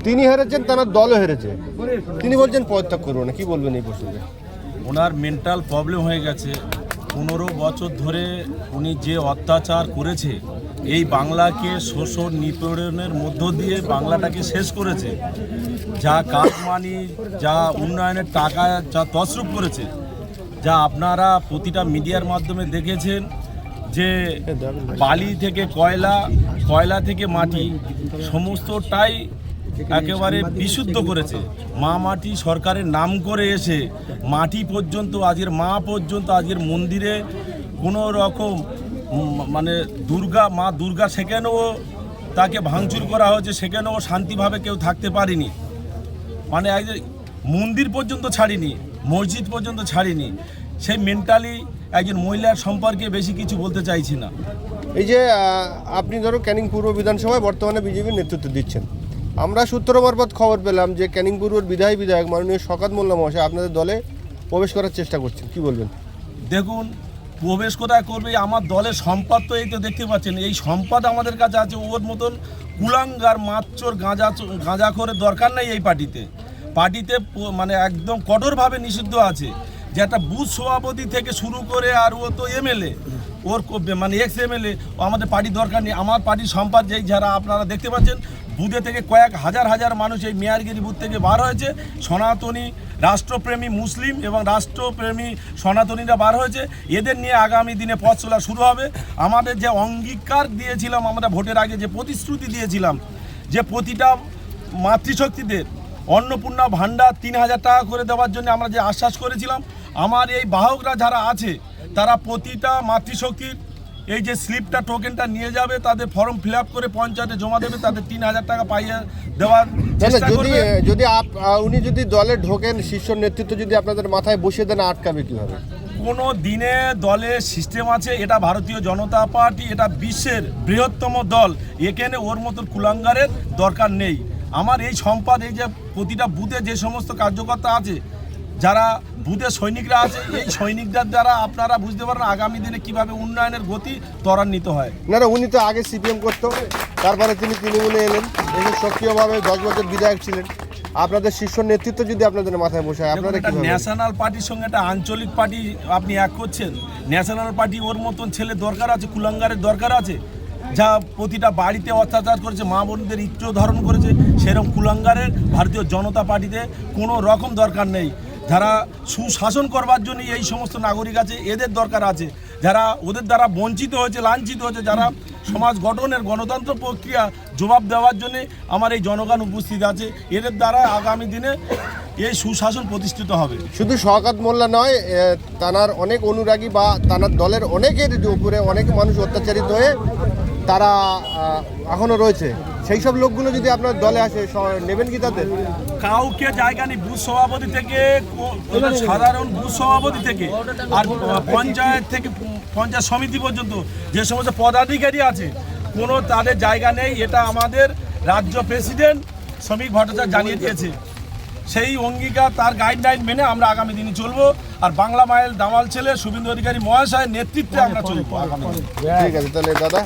তিনি হেরেছেন, তার দলও হেরেছে, তিনি বলছেন পদত্যাগ করবো না, কি বলবেন এই প্রসঙ্গে? ওনার মেন্টাল প্রবলেম হয়ে গেছে। 15 বছর ধরে উনি যে অত্যাচার করেছে, এই বাংলাকে শোষণ নিপীড়নের মধ্য দিয়ে বাংলাটাকে শেষ করেছে। যা কাটমানি, যা উন্নয়নের টাকা যা তছরূপ করেছে, যা আপনারা প্রতিটা মিডিয়ার মাধ্যমে দেখেছেন, যে বালি থেকে কয়লা, কয়লা থেকে মাটি, সমস্তটাই একেবারে বিশুদ্ধ করেছে। মা মাটি সরকারের নাম করে এসে মাটি পর্যন্ত, আজকের মা পর্যন্ত, আজকের মন্দিরে কোনো রকম মানে মা দুর্গা সেখানেও তাকে ভাঙচুর করা হয়েছে, সেখানেও শান্তিভাবে কেউ থাকতে পারেনি। মানে একজন মন্দির পর্যন্ত ছাড়িনি, মসজিদ পর্যন্ত ছাড়িনি। সেই মেন্টালি একজন মহিলার সম্পর্কে বেশি কিছু বলতে চাইছি না। এই যে আপনি ধরো ক্যানিং পূর্ব বিধানসভায় বর্তমানে বিজেপির নেতৃত্ব দিচ্ছেন, আমরা সূত্র মারফত খবর পেলাম যে ক্যানিং পূর্বর বিধায়ক মাননীয় শওকত মোল্লা মহাশয় আপনাদের দলে প্রবেশ করার চেষ্টা করছেন, কি বলবেন? দেখুন, প্রবেশ কোথায় করবে? আমার দলের সম্পদ তো এই তো দেখতে পাচ্ছেন, এই সম্পদ আমাদের কাছে আছে। ওর মতন কুলাঙ্গার মাচ্চর গাঁজাখোরের দরকার নেই এই পার্টিতে। মানে একদম কঠোরভাবে নিষিদ্ধ আছে, যে একটা বুথ সভাপতি থেকে শুরু করে, আর ও তো এমএলএ, ওর মানে এক্স এমএলএ, আমাদের পার্টির দরকার নেই। আমার পার্টির সম্পদ যেই যারা আপনারা দেখতে পাচ্ছেন, বুথে থেকে কয়েক হাজার মানুষ এই মেয়ারগিরি বুথ থেকে বার হয়েছে, সনাতনী রাষ্ট্রপ্রেমী মুসলিম এবং রাষ্ট্রপ্রেমী সনাতনীরা বার হয়েছে। এদের নিয়ে আগামী দিনে পথ চলা শুরু হবে। আমাদের যে অঙ্গীকার দিয়েছিলাম, আমরা ভোটের আগে যে প্রতিশ্রুতি দিয়েছিলাম, যে প্রতিটা মাতৃশক্তিদের অন্নপূর্ণা ভাণ্ডার 3000 টাকা করে দেওয়ার জন্য আমরা যে আশ্বাস করেছিলাম, আমার এই বাহকরা যারা আছে, তারা প্রতিটা মাতৃশক্তির এই যে স্লিপটা, টোকেনটা নিয়ে যাবে, তাদের ফর্ম ফিল আপ করে পঞ্চায়েতে জমা দেবে, তাদের 3000 টাকা পাইয়ে দেওয়ার চেষ্টা করবে। যদি উনি যদি দলে ঢোকেন, শীর্ষ নেতৃত্ব যদি আপনাদের মাথায় বসিয়ে দেন, আটকাবে কীভাবে? কোনো দিনে দলের সিস্টেম আছে। এটা ভারতীয় জনতা পার্টি, এটা বিশ্বের বৃহত্তম দল। এখানে ওর মতন কুলাঙ্গারের দরকার নেই। আমার এই সম্পদ, এই যে প্রতিটা বুথে যে সমস্ত কার্যকর্তা আছে, যারা বুথে সৈনিকরা আছে, এই সৈনিকদের দ্বারা আপনারা বুঝতে পারেন আগামী দিনে কিভাবে উন্নয়নের গতি ত্বরান্বিত হয়। না, উনি তো আগে সিপিএম করতো, তারপরে তিনি তৃণমূলে এলেন, এই সক্রিয়ভাবে 10 বছর বিধায়ক ছিলেন। আপনাদের শীর্ষ নেতৃত্ব যদি আপনাদের মাথায় বসে, আপনারা কি ন্যাশনাল পার্টির সঙ্গে একটা আঞ্চলিক পার্টি আপনি এক করছেন? ন্যাশনাল পার্টি ওর মতন ছেলে দরকার আছে, কুলাঙ্গারের দরকার আছে, যা প্রতিটা বাড়িতে অত্যাচার করেছে, মা বোনদের ইজ্জত ধারণ করেছে। সেরকম কুলাঙ্গারের ভারতীয় জনতা পার্টিতে কোনো রকম দরকার নেই। যারা সুশাসন করবার জন্য এই সমস্ত নাগরিক আছে, এদের দরকার আছে। যারা ওদের দ্বারা বঞ্চিত হয়েছে, লাঞ্ছিত হয়েছে, যারা সমাজ গঠনের গণতন্ত্র প্রক্রিয়া জবাব দেওয়ার জন্য আমার এই জনগণ উপস্থিত আছে, এদের দ্বারা আগামী দিনে এই সুশাসন প্রতিষ্ঠিত হবে। শুধু শওকত মোল্লা নয়, তানার অনেক অনুরাগী বা তানার দলের অনেকের উপরে অনেক মানুষ অত্যাচারিত হয়ে তারা এখনও রয়েছে। সেই সব লোকগুলো যদি আপনার দলে আসে, নেবেন কি তাদের? কাউকে জায়গা নেই। বুথ সভাপতি থেকে, সাধারণ বুথ সভাপতি থেকে, আর পঞ্চায়েত থেকে পঞ্চায়েত সমিতি পর্যন্ত যে সমস্ত পদাধিকারী আছে, কোনো তাদের জায়গা নেই। এটা আমাদের রাজ্য প্রেসিডেন্ট শ্রমিক ভট্টাচার্য জানিয়ে দিয়েছে। সেই অঙ্গীকার, তার গাইডলাইন মেনে আমরা আগামী দিনে চলবো। আর বাংলা মাইল দামাল ছেলে শুভেন্দু অধিকারী মহাশয়ের নেতৃত্বে আমরা চলবো আগামী দিনে। ঠিক আছে, তাহলে দাদা